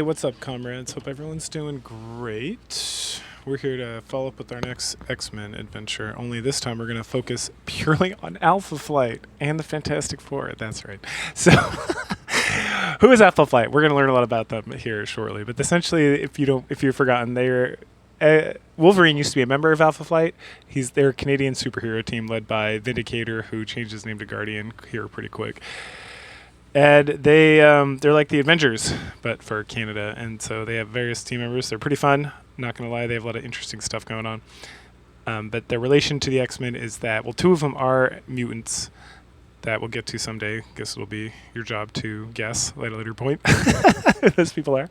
what's up, comrades? Hope everyone's doing great. We're here to follow up with our next X-Men adventure, only this time we're going to focus purely on Alpha Flight and the Fantastic Four. That's right. So, who is Alpha Flight? We're going to learn a lot about them here shortly. But essentially, if you've forgotten, they're Wolverine used to be a member of Alpha Flight. They're a Canadian superhero team led by Vindicator, who changed his name to Guardian here pretty quick. And they're like the Avengers, but for Canada. And so they have various team members. They're pretty fun. Not going to lie, they have a lot of interesting stuff going on. But their relation to the X-Men is that, well, two of them are mutants that we'll get to someday. Guess it'll be your job to guess at a later point who those people are.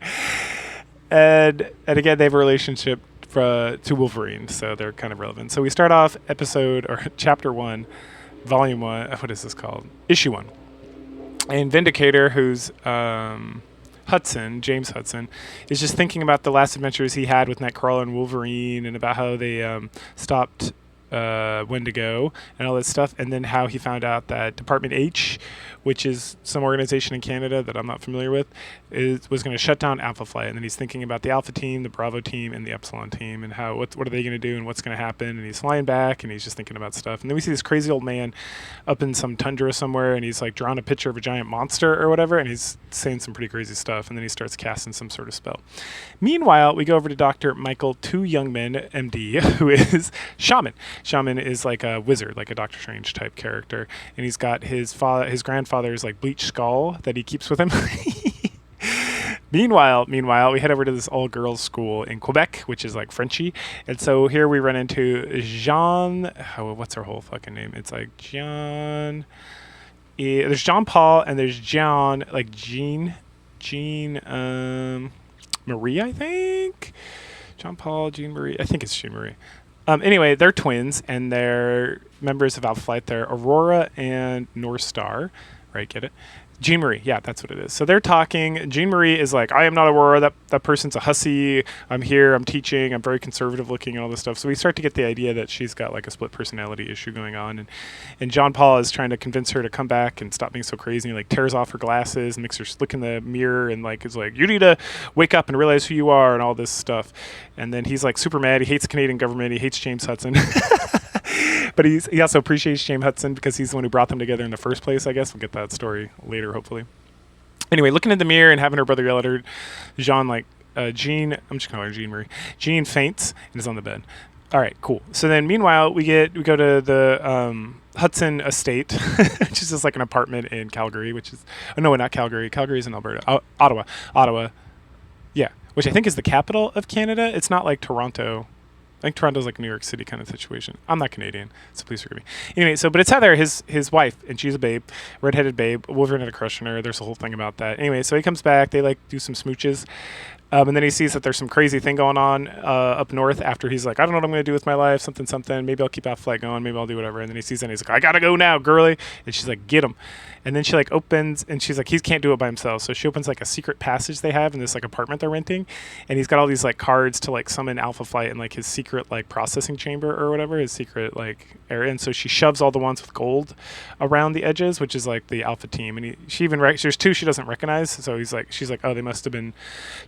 And again, they have a relationship to Wolverine, so they're kind of relevant. So we start off chapter 1, volume 1. What is this called? Issue 1. And Vindicator, who's James Hudson, is just thinking about the last adventures he had with Nightcrawler and Wolverine, and about how they stopped Wendigo and all that stuff, and then how he found out that Department H, which is some organization in Canada that I'm not familiar with, was going to shut down Alpha Flight. And then he's thinking about the Alpha team, the Bravo team, and the Epsilon team, and how what are they going to do and what's going to happen. And he's flying back, and he's just thinking about stuff. And then we see this crazy old man up in some tundra somewhere, and he's like drawing a picture of a giant monster or whatever, and he's saying some pretty crazy stuff. And then he starts casting some sort of spell. Meanwhile, we go over to Dr. Michael Two Youngman, MD, who is Shaman. Shaman is like a wizard, like a Doctor Strange type character, and he's got his grandfather's like bleached skull that he keeps with him. Meanwhile, we head over to this all-girls school in Quebec, which is like Frenchy, and so here we run into Jean. What's her whole fucking name? It's like Jean. There's Jean Paul and there's Jean, like Jean Marie, I think. Jean Paul, Jean Marie. I think it's Jean Marie. Anyway, they're twins, and they're members of Alpha Flight. They're Aurora and North Star. Right, get it? Jean Marie, yeah, that's what it is. So they're talking. Jean Marie is like, I am not Aurora. That person's a hussy. I'm here. I'm teaching. I'm very conservative looking and all this stuff. So we start to get the idea that she's got like a split personality issue going on. And John Paul is trying to convince her to come back and stop being so crazy. And he like tears off her glasses and makes her look in the mirror and like is like, you need to wake up and realize who you are and all this stuff. And then he's like super mad. He hates the Canadian government. He hates James Hudson. But he also appreciates James Hudson because he's the one who brought them together in the first place, I guess. We'll get that story later, hopefully. Anyway, looking in the mirror and having her brother yell at her, Jean, I'm just calling her Jean Marie. Jean faints and is on the bed. All right, cool. So then meanwhile, we go to the Hudson estate, which is just like an apartment in Calgary, no, not Calgary. Calgary's in Alberta. Ottawa. Yeah, which I think is the capital of Canada. It's not like Toronto. I think Toronto's like a New York City kind of situation. I'm not Canadian, so please forgive me. Anyway, but it's Heather, his wife, and she's a babe, redheaded babe. Wolverine had a crush on her. There's a whole thing about that. Anyway, so he comes back. They like do some smooches. And then he sees that there's some crazy thing going on up north after he's like, I don't know what I'm going to do with my life, something. Maybe I'll keep Alpha Flight going. Maybe I'll do whatever. And then he sees that and he's like, I got to go now, girly. And she's like, get him. And then she like opens and she's like, he can't do it by himself. So she opens like a secret passage they have in this like apartment they're renting. And he's got all these like cards to like summon Alpha Flight in like his secret like processing chamber or whatever, his secret like area. And so she shoves all the ones with gold around the edges, which is like the Alpha team. And there's two she doesn't recognize. So she's like, oh, they must have been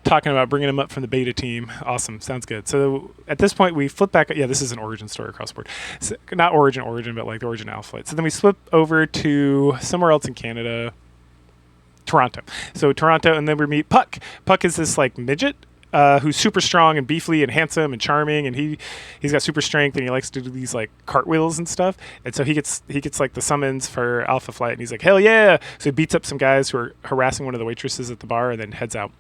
talking about bringing him up from the beta team. Awesome. Sounds good. So at this point we flip back. Yeah, this is an origin story across the board. So, not origin, but like the origin Alpha Flight. So then we flip over to somewhere else in Canada, Toronto. So Toronto, and then we meet Puck. Puck is this like midget who's super strong and beefy and handsome and charming, and he's got super strength and he likes to do these like cartwheels and stuff. And so he gets like the summons for Alpha Flight, and he's like, hell yeah! So he beats up some guys who are harassing one of the waitresses at the bar, and then heads out.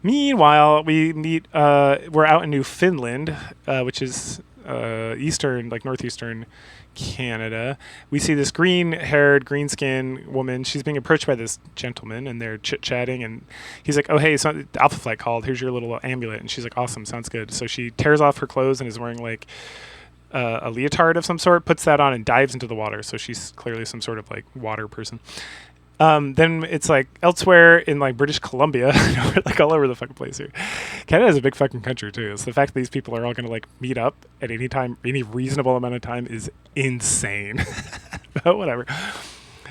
Meanwhile, we meet. We're out in Newfoundland, which is northeastern Canada. We see this green-haired, green-skinned woman. She's being approached by this gentleman, and they're chit-chatting, and he's like, oh, hey, so Alpha Flight called. Here's your little amulet. And she's like, awesome, sounds good. So she tears off her clothes and is wearing, like, a leotard of some sort, puts that on, and dives into the water. So she's clearly some sort of, like, water person. Then it's like elsewhere in like British Columbia, like all over the fucking place here. Canada is a big fucking country too. So the fact that these people are all going to like meet up at any time, any reasonable amount of time is insane. But whatever.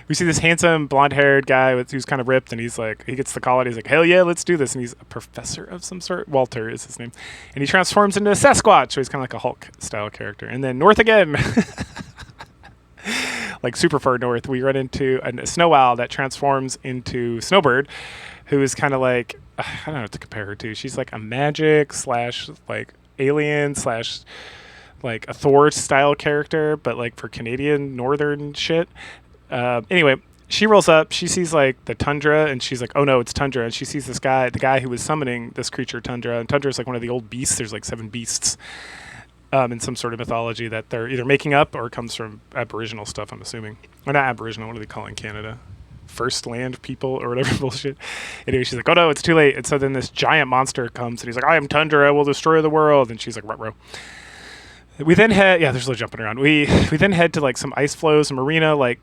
we see this handsome blonde-haired guy who's kind of ripped, and he's like, he gets the call, and he's like, hell yeah, let's do this. And he's a professor of some sort. Walter is his name. And he transforms into a Sasquatch, so he's kind of like a Hulk-style character. And then north again. Like super far north, we run into a snow owl that transforms into Snowbird, who is kind of like, I don't know what to compare her to. She's like a magic / like alien / like a Thor style character, but like for Canadian northern shit. Anyway, she rolls up, she sees like the tundra, and she's like, oh no, it's Tundra. And she sees the guy who was summoning this creature Tundra. And Tundra is like one of the old beasts. There's like 7 beasts in some sort of mythology that they're either making up or comes from Aboriginal stuff, I'm assuming. Or not Aboriginal, what do they call it in Canada? First land people or whatever bullshit. Anyway, she's like, oh no, it's too late. And so then this giant monster comes, and he's like, I am Tundra, I will destroy the world. And she's like, ruh-roh. We then head, yeah, there's a little jumping around. We then head to like some ice floes, and Marina like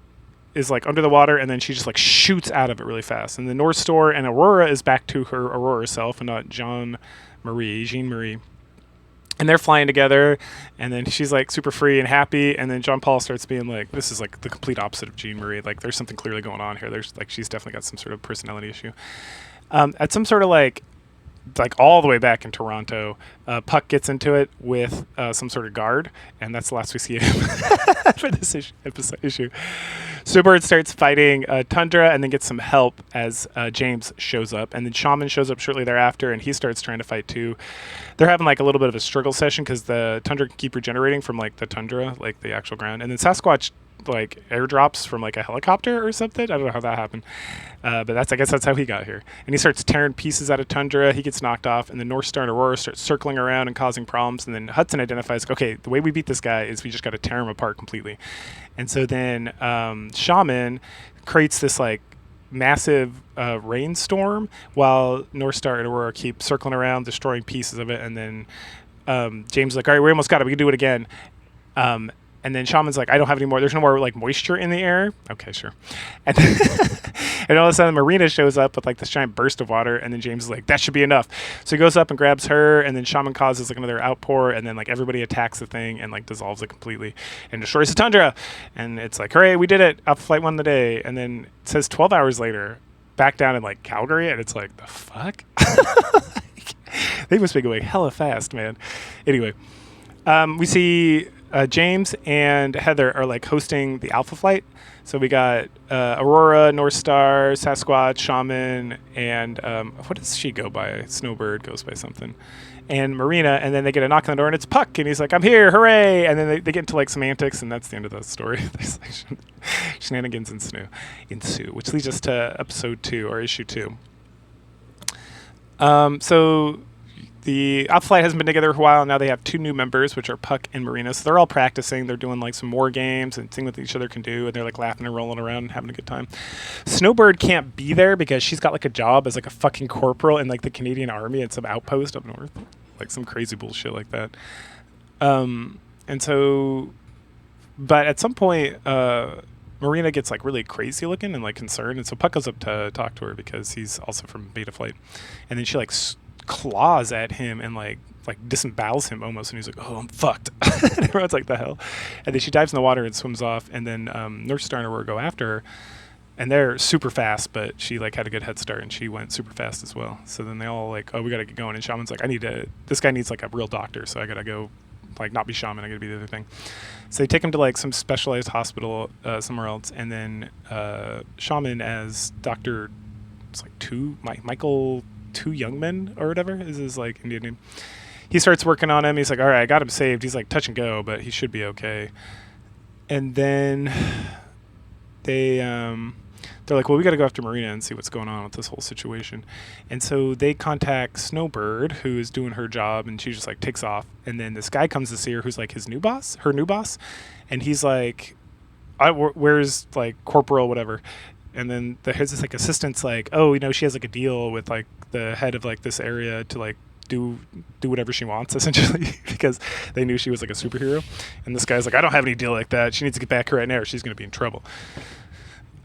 is like under the water, and then she just like shoots out of it really fast. And the North Star and Aurora is back to her Aurora self and not Jean Marie. And they're flying together, and then she's like super free and happy, and then Jean Paul starts being like, this is like the complete opposite of Jean Marie. Like there's something clearly going on here. There's like, she's definitely got some sort of personality issue. At some sort of like all the way back in Toronto, Puck gets into it with some sort of guard, and that's the last we see of him for this issue. Snowbird starts fighting Tundra and then gets some help as James shows up, and then Shaman shows up shortly thereafter, and he starts trying to fight too. They're having like a little bit of a struggle session because the Tundra can keep regenerating from like the tundra, like the actual ground, and then Sasquatch like airdrops from like a helicopter or something. I don't know how that happened, but I guess that's how he got here. And he starts tearing pieces out of Tundra. He gets knocked off, and the North Star and Aurora start circling around and causing problems. And then Hudson identifies, okay, the way we beat this guy is we just got to tear him apart completely. And so then Shaman creates this like massive rainstorm while North Star and Aurora keep circling around, destroying pieces of it. And then James is like, all right, we almost got it. We can do it again. And then Shaman's like, I don't have any more. There's no more like moisture in the air. Okay, sure. And, and all of a sudden Marina shows up with like this giant burst of water. And then James is like, that should be enough. So he goes up and grabs her. And then Shaman causes like another outpour. And then like everybody attacks the thing and like dissolves it completely and destroys the Tundra. And it's like, hooray, we did it. Alpha Flight won the day. And then it says 12 hours later, back down in like Calgary. And it's like, the fuck? They must be going hella fast, man. Anyway, we see James and Heather are like hosting the Alpha Flight. So we got Aurora, North Star, Sasquatch, Shaman, and what does she go by? Snowbird goes by something. And Marina, and then they get a knock on the door, and it's Puck, and he's like, I'm here, hooray! And then they get into like semantics, and that's the end of the story. There's like shenanigans ensue, which leads us to episode 2, or issue 2. So the Alpha Flight hasn't been together for a while, and now they have 2 new members, which are Puck and Marina. So they're all practicing. They're doing like some war games and seeing what each other can do, and they're like laughing and rolling around and having a good time. Snowbird can't be there because she's got like a job as like a fucking corporal in like the Canadian Army at some outpost up north, like some crazy bullshit like that. And so, but at some point, Marina gets like really crazy looking and like concerned, and so Puck goes up to talk to her because he's also from Beta Flight, and then she like claws at him and like disembowels him almost, and he's like, oh, I'm fucked. And everyone's like, the hell? And then she dives in the water and swims off, and then North Star and Aurora go after her, and they're super fast, but she like had a good head start and she went super fast as well. So then they all like, oh, we gotta get going, and Shaman's like, this guy needs like a real doctor, so I gotta go like not be Shaman, I gotta be the other thing. So they take him to like some specialized hospital somewhere else, and then Shaman as Dr. it's like Michael Two Young Men or whatever is his like Indian name. He starts working on him. He's like, all right, I got him saved. He's like touch and go, but he should be okay. And then they're like, well, we got to go after Marina and see what's going on with this whole situation. And so they contact Snowbird, who is doing her job, and she just like takes off. And then this guy comes to see her, who's like her new boss, and he's like, where's like Corporal whatever. And then his like assistant's like, oh, you know, she has like a deal with like the head of like this area to like do whatever she wants, essentially, because they knew she was like a superhero. And this guy's like, I don't have any deal like that. She needs to get back here right now or she's going to be in trouble.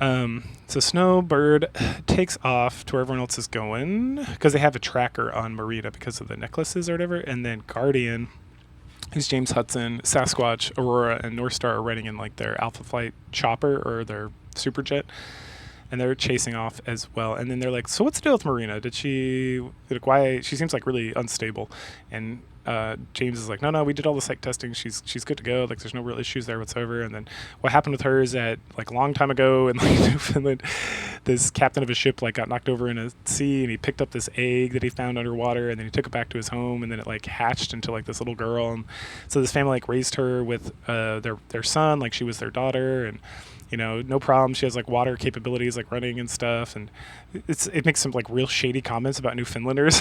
So Snowbird takes off to where everyone else is going because they have a tracker on Marina because of the necklaces or whatever. And then Guardian, who's James Hudson, Sasquatch, Aurora, and North Star are riding in like their Alpha Flight chopper or their super jet, and they're chasing off as well. And then they're like, so what's the deal with Marina? Why she seems like really unstable? And James is like, no, we did all the psych testing. She's good to go. Like, there's no real issues there whatsoever. And then what happened with her is that, like, a long time ago in like Newfoundland, this captain of a ship like got knocked over in a sea, and he picked up this egg that he found underwater, and then he took it back to his home, and then it like hatched into like this little girl. And so this family like raised her with their son, like she was their daughter, and no problem. She has like water capabilities, like running and stuff, and it makes some like real shady comments about Newfoundlanders.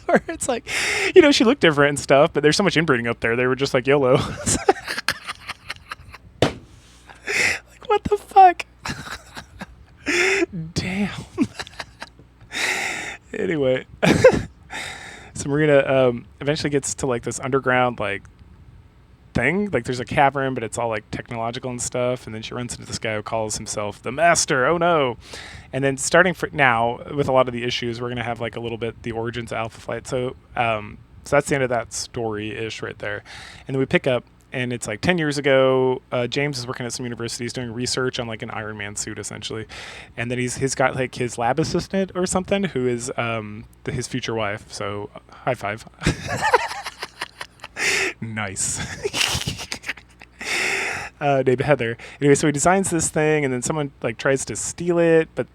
Where it's like, she looked different and stuff, but there's so much inbreeding up there. They were just like YOLO. Like, what the fuck? Damn. Anyway, so Marina eventually gets to like this underground like thing. Like, there's a cavern, but it's all like technological and stuff. And then she runs into this guy who calls himself the Master. Oh no. And then starting for now with a lot of the issues, we're going to have like a little bit the origins of Alpha Flight. So that's the end of that story-ish right there. And then we pick up, and it's like 10 years ago. James is working at some university. He's doing research on like an Iron Man suit, essentially. And then he's got like his lab assistant or something who is his future wife. So high five. Nice. Named Heather. Anyway, so he designs this thing, and then someone like tries to steal it, but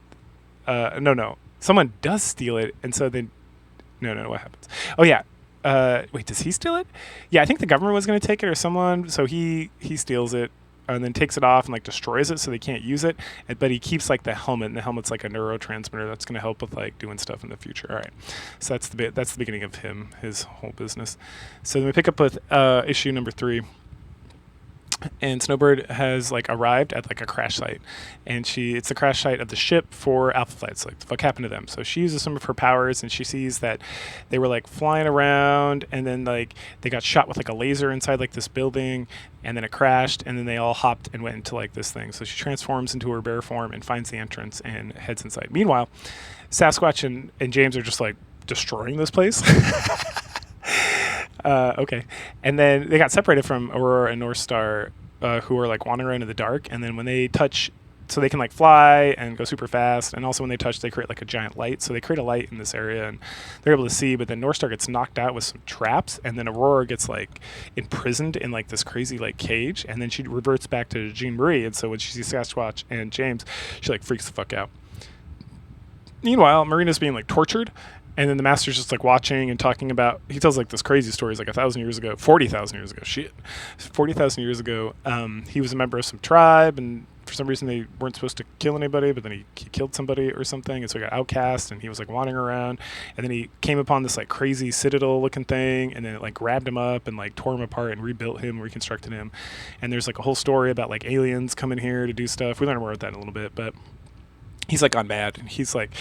no, someone does steal it, and so then no, what happens? Oh yeah. Wait, does he steal it? Yeah, I think the government was going to take it or someone, so he steals it and then takes it off and like destroys it so they can't use it. But he keeps like the helmet, and the helmet's like a neurotransmitter that's going to help with like doing stuff in the future. All right, so that's the beginning of his whole business. So then we pick up with issue number 3. And Snowbird has like arrived at like a crash site, and it's the crash site of the ship for Alpha Flight. So like, the fuck happened to them? So she uses some of her powers, and she sees that they were like flying around, and then like they got shot with like a laser inside like this building, and then it crashed, and then they all hopped and went into like this thing. So she transforms into her bear form and finds the entrance and heads inside. Meanwhile, Sasquatch and James are just like destroying this place. Okay. And then they got separated from Aurora and North Star, who are like wandering around in the dark. And then when they touch, so they can like fly and go super fast. And also when they touch, they create like a giant light. So they create a light in this area, and they're able to see. But then North Star gets knocked out with some traps, and then Aurora gets like imprisoned in like this crazy like cage. And then she reverts back to Jean Marie. And so when she sees Sasquatch and James, she like freaks the fuck out. Meanwhile, Marina's being like tortured. And then the Master's just like watching and talking about, he tells like this crazy stories like 1,000 years ago, 40,000 years ago, 40,000 years ago, he was a member of some tribe, and for some reason they weren't supposed to kill anybody, but then he killed somebody or something, and so he got outcast, and he was like wandering around, and then he came upon this like crazy citadel looking thing, and then it like grabbed him up and like tore him apart and rebuilt him, reconstructed him. And there's like a whole story about like aliens coming here to do stuff. We learn more about that in a little bit, but he's like gone mad, and he's like,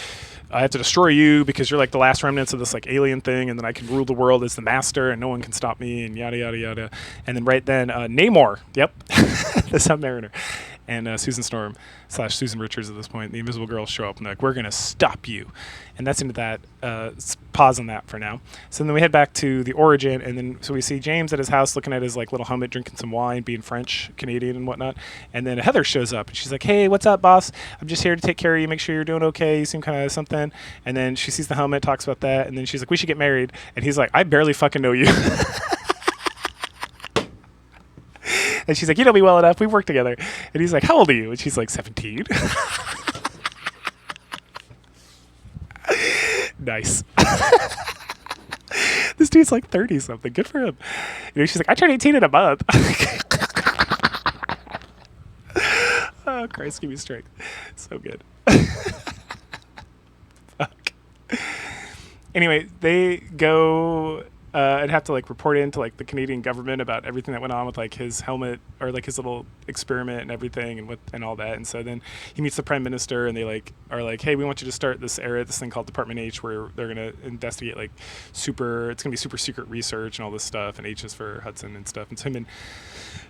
I have to destroy you because you're like the last remnants of this like alien thing, and then I can rule the world as the master, and no one can stop me, and yada yada yada. And then right then Namor, yep, the Submariner, and Susan Storm / Susan Richards at this point, the Invisible Girls show up, and they're like, we're gonna stop you. And that's into that. Pause on that for now. So then we head back to the origin, and then so we see James at his house looking at his like little helmet, drinking some wine, being French, Canadian, and whatnot. And then Heather shows up, and she's like, hey, what's up, boss? I'm just here to take care of you, make sure you're doing okay. You seem kind of something. And then she sees the helmet, talks about that, and then she's like, we should get married. And he's like, I barely fucking know you. And she's like, you know me well enough. We've worked together. And he's like, how old are you? And she's like, 17. Nice. This dude's like 30 something. Good for him. She's like, I turned 18 in a month. Oh, Christ, give me strength. So good. Fuck. Anyway, they go and have to like report in to like the Canadian government about everything that went on with like his helmet, or like his little experiment and everything, and all that. And so then he meets the Prime Minister, and they like are like, hey, we want you to start this thing called Department H, where they're gonna investigate like it's gonna be super secret research and all this stuff, and H is for Hudson and stuff. And so him and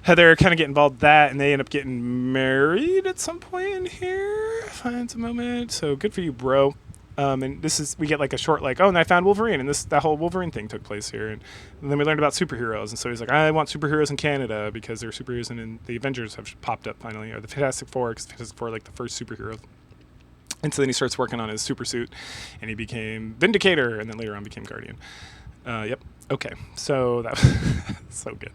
Heather kind of get involved with that, and they end up getting married at some point in here. Finds a moment. So good for you, bro. And this is we get like a short like, oh, and I found Wolverine, and that whole Wolverine thing took place here, and then we learned about superheroes, and so he's like, I want superheroes in Canada because there are superheroes, and the Avengers have popped up finally, or the Fantastic Four, because Fantastic Four are like the first superheroes. And so then he starts working on his super suit, and he became Vindicator, and then later on became Guardian. Yep. Okay. So that was so good.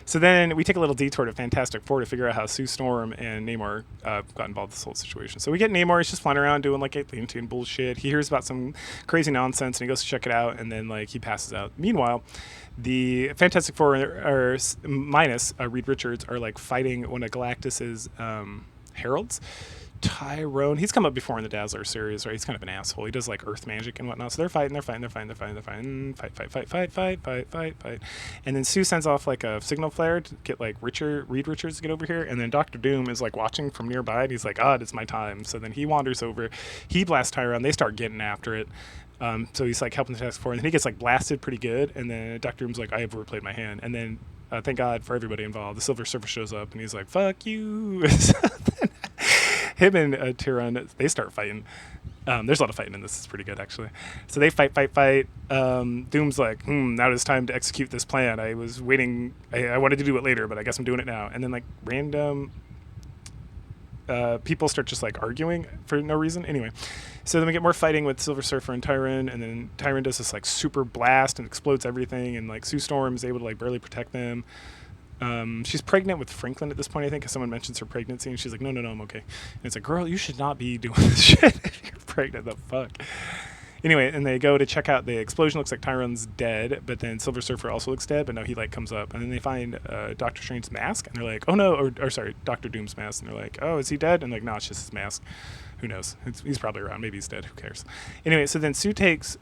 So then we take a little detour to Fantastic Four to figure out how Sue Storm and Namor got involved in this whole situation. So we get Namor, he's just flying around doing like Atlantean bullshit. He hears about some crazy nonsense and he goes to check it out, and then like he passes out. Meanwhile, the Fantastic Four are minus Reed Richards are like fighting one of Galactus's heralds. Tyrone, he's come up before in the Dazzler series, right? He's kind of an asshole. He does like earth magic and whatnot. So they're fighting, fight. And then Sue sends off like a signal flare to get like Reed Richards to get over here. And then Doctor Doom is like watching from nearby, and he's like, it's my time. So then he wanders over, he blasts Tyrone, they start getting after it. So he's like helping the Task Force, and then he gets like blasted pretty good. And then Doctor Doom's like, I have overplayed my hand. And then thank God for everybody involved, the Silver Surfer shows up, and he's like, fuck you. Him and Tyrion, they start fighting. There's a lot of fighting in this. It's pretty good, actually. So they fight. Doom's like, now it's time to execute this plan. I was waiting. I wanted to do it later, but I guess I'm doing it now. And then, like, random people start just, like, arguing for no reason. Anyway, so then we get more fighting with Silver Surfer and Tyrion, and then Tyrion does this, like, super blast and explodes everything, and, like, Sue Storm is able to, like, barely protect them. She's pregnant with Franklin at this point, I think, because someone mentions her pregnancy, and she's like, no, I'm okay. And it's like, girl, you should not be doing this shit if you're pregnant. The fuck? Anyway, and they go to check out the explosion. Looks like Tyron's dead, but then Silver Surfer also looks dead, but no, he like comes up, and then they find Doctor Strange's mask, and they're like, oh no, or sorry, Doctor Doom's mask, and they're like, oh, is he dead? And like, no, it's just his mask. Who knows? He's probably around. Maybe he's dead. Who cares? Anyway, so then Sue takes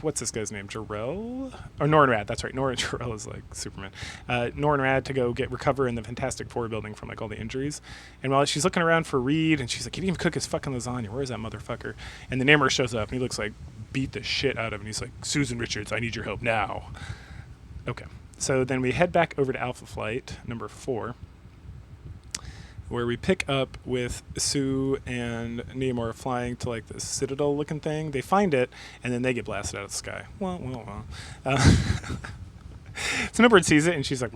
what's this guy's name? Jor-El? Or Norrin Radd, that's right. Jor-El is like Superman. Norrin Radd to go recover in the Fantastic Four building from like all the injuries. And while she's looking around for Reed, and she's like, he didn't even cook his fucking lasagna. Where is that motherfucker? And the Namor shows up, and he looks like beat the shit out of him. And he's like, Susan Richards, I need your help now. Okay. So then we head back over to Alpha Flight, number 4, where we pick up with Sue and Namor flying to like this citadel-looking thing. They find it, and then they get blasted out of the sky. Well. So Namor sees it, and she's like,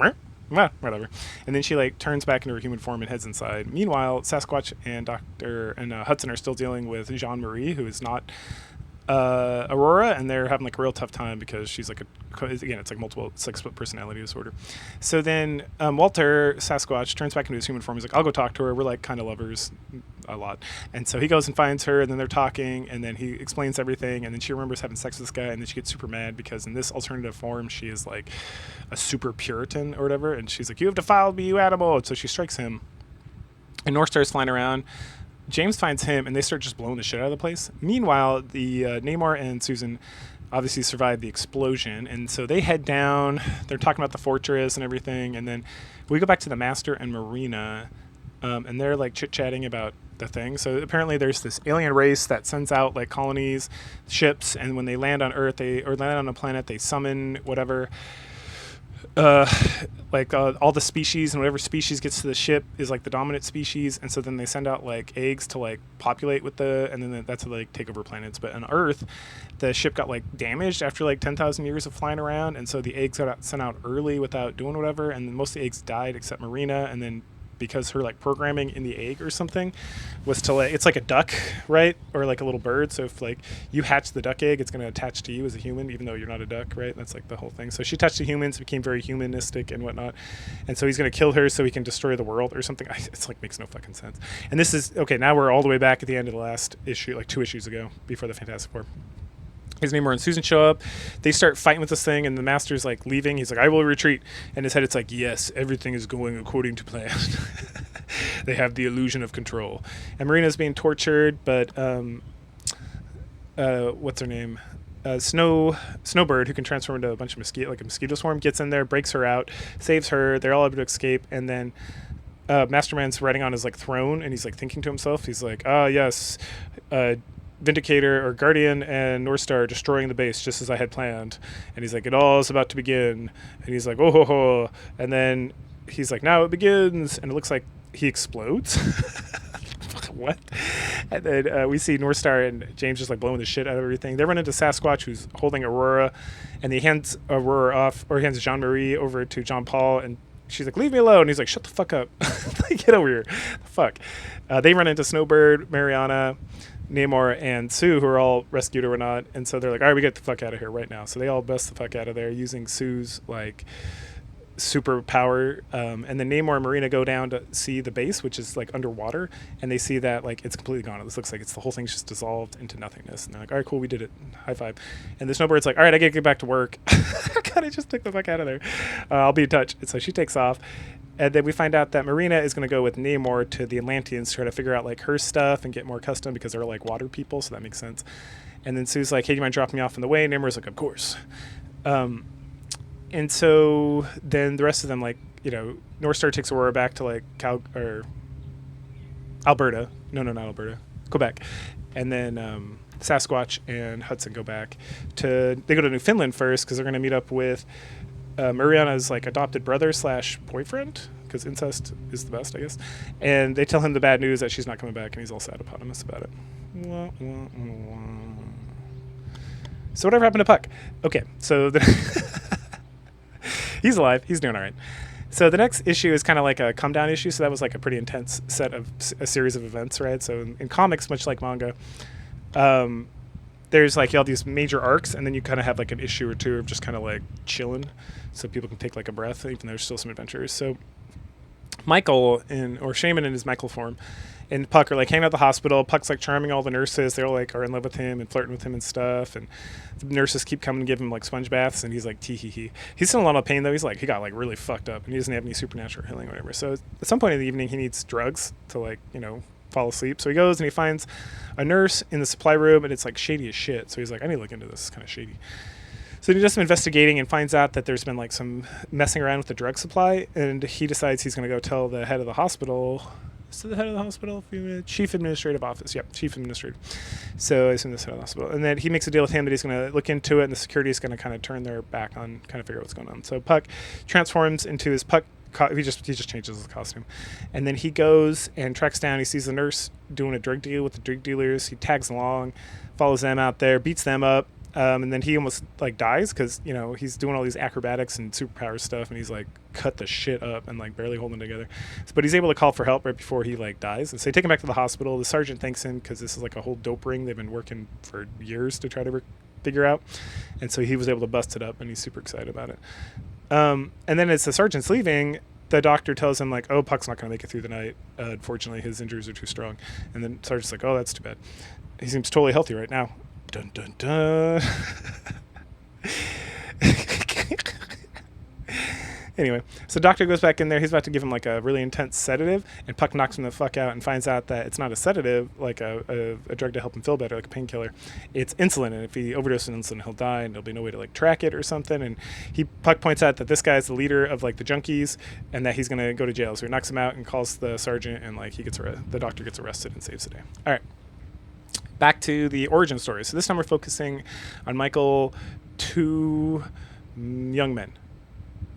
whatever. And then she like turns back into her human form and heads inside. Meanwhile, Sasquatch and Hudson are still dealing with Jean-Marie, who is not Aurora, and they're having like a real tough time because she's like it's like multiple split personality disorder. So then Walter Sasquatch turns back into his human form. He's like, I'll go talk to her. We're like kind of lovers a lot. And so he goes and finds her, and then they're talking, and then he explains everything, and then she remembers having sex with this guy, and then she gets super mad because in this alternative form she is like a super Puritan or whatever, and she's like, you have defiled me, you animal. And so she strikes him, and Northstar's flying around. James finds him, and they start just blowing the shit out of the place. Meanwhile, the Namor and Susan obviously survived the explosion, and so they head down. They're talking about the fortress and everything, and then we go back to the Master and Marina, and they're like chit-chatting about the thing. So apparently there's this alien race that sends out like colonies, ships, and when they land on Earth, land on a planet, they summon whatever all the species, and whatever species gets to the ship is like the dominant species, and so then they send out like eggs to like populate with and then that's how they like take over planets. But on Earth, the ship got like damaged after like 10,000 years of flying around, and so the eggs got sent out early without doing whatever, and then most of the eggs died except Marina, and then because her like programming in the egg or something was to like, it's like a duck, right? Or like a little bird. So if like you hatch the duck egg, it's going to attach to you as a human, even though you're not a duck, right? That's like the whole thing. So she attached to humans, became very humanistic and whatnot. And so he's going to kill her so he can destroy the world or something. It's like makes no fucking sense. And this is, okay, now we're all the way back at the end of the last issue, like 2 issues ago, before the Fantastic Four. His Namor and Susan show up. They start fighting with this thing, and the Master's like leaving. He's like, I will retreat. And his head, it's like, yes, everything is going according to plan. They have the illusion of control. And Marina's being tortured, but what's her name? Snowbird, who can transform into a bunch of a mosquito swarm, gets in there, breaks her out, saves her. They're all able to escape, and then Masterman's riding on his like throne, and he's like thinking to himself. He's like, yes, Vindicator or Guardian and Northstar are destroying the base just as I had planned. And he's like, it all is about to begin. And he's like, oh ho ho. And then he's like, now it begins. And it looks like he explodes. What? And then we see North Star and James just like blowing the shit out of everything. They run into Sasquatch, who's holding Aurora, and he hands Aurora off, or he hands Jean Marie over to John Paul, and she's like, "Leave me alone." And he's like, "Shut the fuck up, like, get over here." The fuck. They run into Snowbird, Mariana, Namor, and Sue, who are all rescued or not, and so they're like, "All right, we get the fuck out of here right now." So they all bust the fuck out of there using Sue's like superpower, and then Namor and Marina go down to see the base, which is like underwater, and they see that like it's completely gone. This looks like it's the whole thing's just dissolved into nothingness, and they're like, "All right, cool, we did it, high five." And the Snowbird's like, "All right, I gotta get back to work." God, I just took the fuck out of there. I'll be in touch. And so she takes off, and then we find out that Marina is going to go with Namor to the Atlanteans to try to figure out like her stuff and get more custom, because they're like water people, so that makes sense. And then Sue's like, "Hey, do you mind dropping me off on the way?" And Namor's like, "Of course." And so then the rest of them, like, you know, North Star takes Aurora back to like Alberta. No, not Alberta. Quebec. And then Sasquatch and Hudson go back they go to Newfoundland first, because they're going to meet up with Mariana's like adopted brother / boyfriend, because incest is the best, I guess. And they tell him the bad news that she's not coming back, and he's all sad eponymous about it. Wah, wah, wah. So whatever happened to Puck? Okay, so he's alive. He's doing all right. So the next issue is kind of like a come down issue. So that was like a pretty intense a series of events, right? So in comics, much like manga, there's like all these major arcs, and then you kind of have like an issue or two of just kind of like chilling, so people can take like a breath, even though there's still some adventures. So Michael or Shaman in his Michael form and Puck are like hanging out at the hospital. Puck's like charming all the nurses. They're like are in love with him and flirting with him and stuff. And the nurses keep coming and give him like sponge baths, and he's like tee hee hee. He's still in a lot of pain though. He got like really fucked up, and he doesn't have any supernatural healing or whatever. So at some point in the evening, he needs drugs to like, you know, fall asleep. So he goes and he finds a nurse in the supply room, and it's like shady as shit. So he's like, I need to look into this. It's kind of shady. So he does some investigating and finds out that there's been like some messing around with the drug supply, and he decides he's going to go tell the head of the hospital. So the head of the hospital, chief administrative office. Yep, chief administrative. So I assume this head of the hospital. And then he makes a deal with him that he's going to look into it, and the security is going to kind of turn their back on, kind of figure out what's going on. So Puck transforms into his Puck. He just changes his costume, and then he goes and tracks down. He sees the nurse doing a drug deal with the drug dealers. He tags along, follows them out there, beats them up. And then he almost like dies, because, you know, he's doing all these acrobatics and superpower stuff, and he's like cut the shit up and like barely holding together. But he's able to call for help right before he like dies. And so they take him back to the hospital. The sergeant thanks him, because this is like a whole dope ring they've been working for years to try to figure out. And so he was able to bust it up, and he's super excited about it. And then as the sergeant's leaving, the doctor tells him like, "Oh, Puck's not going to make it through the night. Unfortunately, his injuries are too strong." And then sergeant's like, "Oh, that's too bad. He seems totally healthy right now." Dun dun dun. Anyway, so doctor goes back in there. He's about to give him like a really intense sedative, and Puck knocks him the fuck out and finds out that it's not a sedative, like a drug to help him feel better, like a painkiller. It's insulin, and if he overdoses on insulin, he'll die, and there'll be no way to like track it or something. And Puck points out that this guy's the leader of like the junkies, and that he's gonna go to jail. So he knocks him out and calls the sergeant, and like the doctor gets arrested and saves the day. All right. Back to the origin story. So this time we're focusing on Michael, two young men.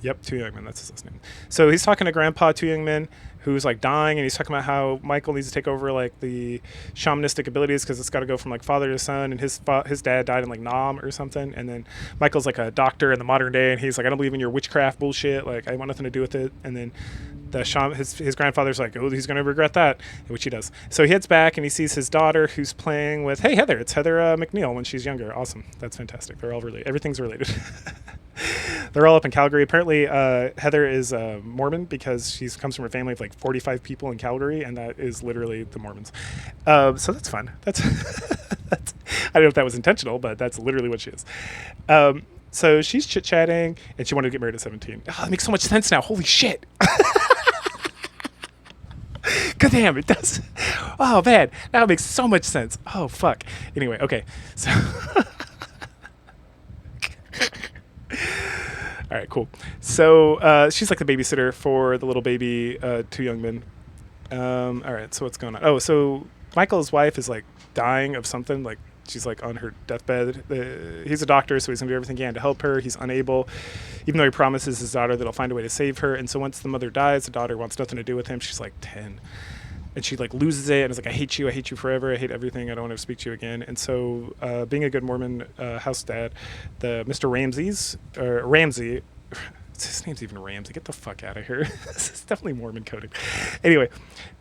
Yep, two young men. That's his last name. So he's talking to Grandpa, two young men, who's like dying, and he's talking about how Michael needs to take over like the shamanistic abilities, because it's got to go from like father to son, and his dad died in like Nam or something. And then Michael's like a doctor in the modern day, and he's like, I don't believe in your witchcraft bullshit. Like, I want nothing to do with it. And then his grandfather's like, oh, he's gonna regret that, which he does. So he heads back, and he sees his daughter, who's playing with Heather. It's Heather McNeil when she's younger. Awesome. That's fantastic. They're all related. Everything's related. They're all up in Calgary. Apparently, Heather is Mormon, because she comes from a family of like 45 people in Calgary, and that is literally the Mormons. So that's fun. That's I don't know if that was intentional, but that's literally what she is. So she's chit-chatting, and she wanted to get married at 17. Oh, that makes so much sense now. Holy shit. God damn, it does. Oh, man. That makes so much sense. Oh, fuck. Anyway, okay. So... All right, cool. So she's like the babysitter for the little baby, two young men. All right, so what's going on? Oh, so Michael's wife is like dying of something. Like, she's like on her deathbed. He's a doctor, so he's gonna do everything he can to help her. He's unable, even though he promises his daughter that he'll find a way to save her. And so once the mother dies, the daughter wants nothing to do with him. She's like 10. and she like loses it and is like, I hate you forever, I hate everything, I don't want to speak to you again. And so being a good Mormon house dad, the Mr. Ramsey, his name's even Ramsey, get the fuck out of here. This is definitely Mormon coded. Anyway,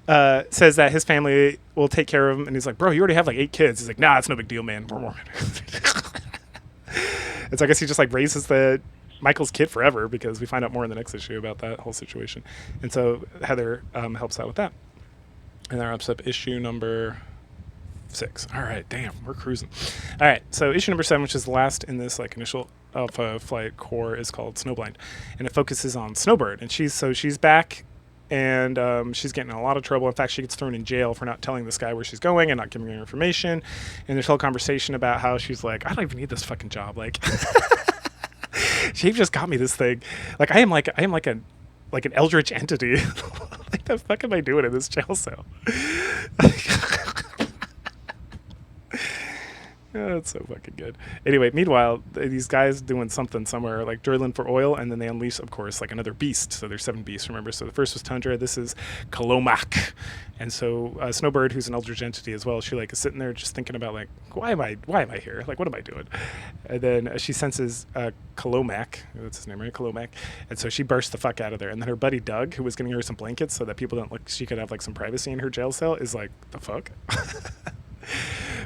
says that his family will take care of him, and he's like, bro, you already have like 8 kids. He's like, nah, it's no big deal, man, we're Mormon. And so I guess he just like raises the Michael's kid forever, because we find out more in the next issue about that whole situation. And so Heather helps out with that. And that wraps up issue number 6. All right, damn, we're cruising. All right, so issue number 7, which is the last in this like initial Alpha Flight core, is called Snowblind, and it focuses on Snowbird. And she's back, and she's getting in a lot of trouble. In fact, she gets thrown in jail for not telling this guy where she's going and not giving her information. And there's a whole conversation about how she's like, I don't even need this fucking job. Like, she just got me this thing. Like, I am like an eldritch entity. Like, the fuck am I doing in this jail cell? Oh, it's so fucking good. Anyway, meanwhile, these guys doing something somewhere, like drilling for oil, and then they unleash, of course, like another beast. So there's 7 beasts, remember? So the first was Tundra. This is Kolomak. And so Snowbird, who's an eldritch entity as well, she like is sitting there just thinking about like, why am I here? Like, what am I doing? And then she senses Kolomak. That's his name, right? Kolomak. And so she bursts the fuck out of there. And then her buddy Doug, who was getting her some blankets so that people don't look, she could have like some privacy in her jail cell, is like, the fuck?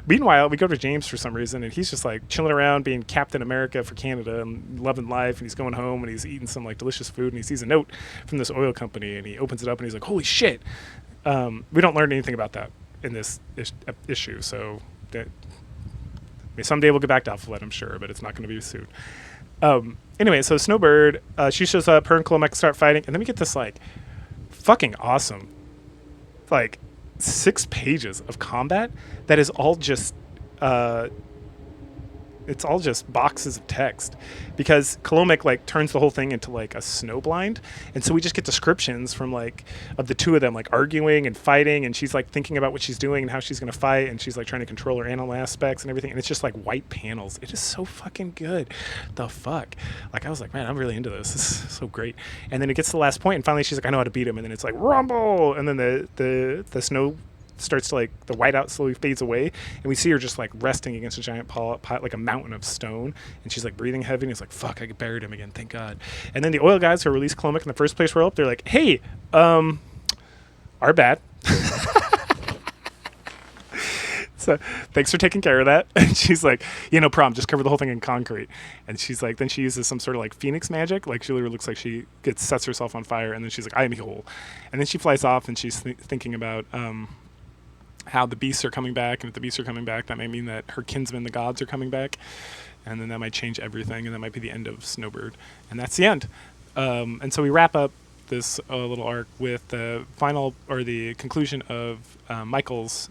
Meanwhile, we go to James for some reason, and he's just like chilling around, being Captain America for Canada and loving life. And he's going home and he's eating some like delicious food, and he sees a note from this oil company, and he opens it up and he's like, holy shit. We don't learn anything about that in this issue. So that, I mean, someday we'll get back to Alpha Flight, I'm sure, but it's not going to be soon. Anyway, so Snowbird, she shows up, her and Kolomak start fighting, and then we get this like fucking awesome, like 6 pages of combat that is all just it's all just boxes of text, because Kolomak like turns the whole thing into like a snowblind, and so we just get descriptions from like of the two of them like arguing and fighting, and she's like thinking about what she's doing and how she's gonna fight, and she's like trying to control her animal aspects and everything, and it's just like white panels. It is so fucking good. The fuck, like I was like, man, I'm really into this. This is so great. And then it gets to the last point, and finally she's like, I know how to beat him, and then it's like rumble, and then the snow starts to like, the whiteout slowly fades away, and we see her just like resting against a giant pile, like a mountain of stone, and she's like breathing heavy, and it's like, fuck, I buried him again, thank God. And then the oil guys who released Kolomak in the first place were up, they're like, hey, our bad. So thanks for taking care of that. And she's like, yeah, no problem, just cover the whole thing in concrete. And she's like, then she uses some sort of like phoenix magic, like she literally looks like she sets herself on fire, and then she's like, I am whole. And then she flies off, and she's thinking about how the beasts are coming back, and if the beasts are coming back, that may mean that her kinsmen, the gods, are coming back, and then that might change everything, and that might be the end of Snowbird, and that's the end. And so we wrap up this little arc with the final, or the conclusion of Michael's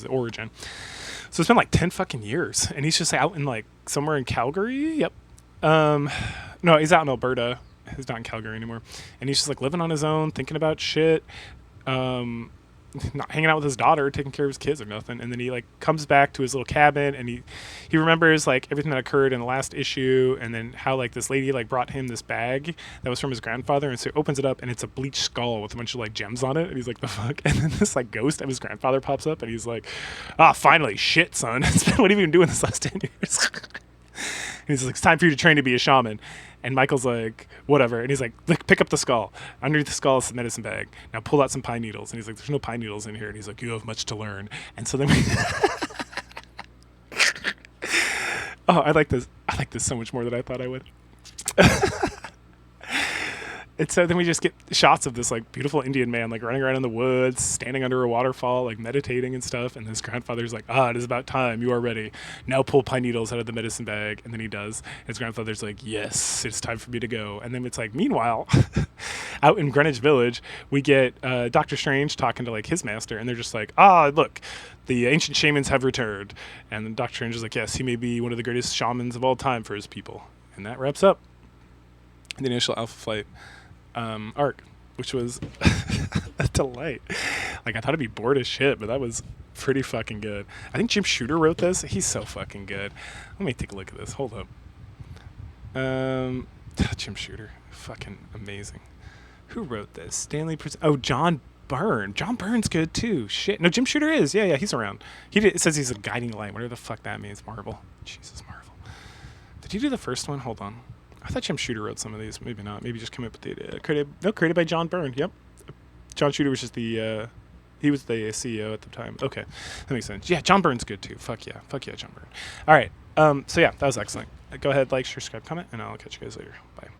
origin. So it's been like 10 fucking years, and he's just out in like somewhere in Calgary. Yep. No, he's out in Alberta. He's not in Calgary anymore, and he's just like living on his own, thinking about shit. Not hanging out with his daughter, taking care of his kids or nothing. And then he like comes back to his little cabin, and he remembers like everything that occurred in the last issue, and then how like this lady like brought him this bag that was from his grandfather, and so he opens it up, and it's a bleached skull with a bunch of like gems on it, and he's like, the fuck? And then this like ghost of his grandfather pops up, and he's like, finally, shit, son. What have you been doing this last 10 years? And he's like, it's time for you to train to be a shaman. And Michael's like, whatever. And he's like, pick up the skull. Underneath the skull is the medicine bag. Now pull out some pine needles. And he's like, there's no pine needles in here. And he's like, you have much to learn. And so then we I like this so much more than I thought I would. And so then we just get shots of this like beautiful Indian man like running around in the woods, standing under a waterfall, like meditating and stuff. And his grandfather's like, it is about time. You are ready. Now pull pine needles out of the medicine bag. And then he does. His grandfather's like, yes, it's time for me to go. And then it's like, meanwhile, out in Greenwich Village, we get Doctor Strange talking to like his master, and they're just like, look, the ancient shamans have returned. And then Doctor Strange is like, yes, he may be one of the greatest shamans of all time for his people. And that wraps up the initial Alpha Flight arc, which was a delight. Like, I thought it'd be bored as shit, but that was pretty fucking good. I think Jim Shooter wrote this. He's so fucking good. Let me take a look at this. Hold up. Jim Shooter, fucking amazing. Who wrote this? John Byrne. John Byrne's good too. Shit. No, Jim Shooter is. Yeah, he's around. It says he's a guiding light. Whatever the fuck that means. Marvel. Jesus, Marvel. Did he do the first one? Hold on. I thought Jim Shooter wrote some of these. Maybe not. Maybe just came up with the created by John Byrne. Yep. John Shooter was just the he was the CEO at the time. Okay, that makes sense. Yeah, John Byrne's good too. Fuck yeah, John Byrne. All right. So yeah, that was excellent. Go ahead, like, share, subscribe, comment, and I'll catch you guys later. Bye.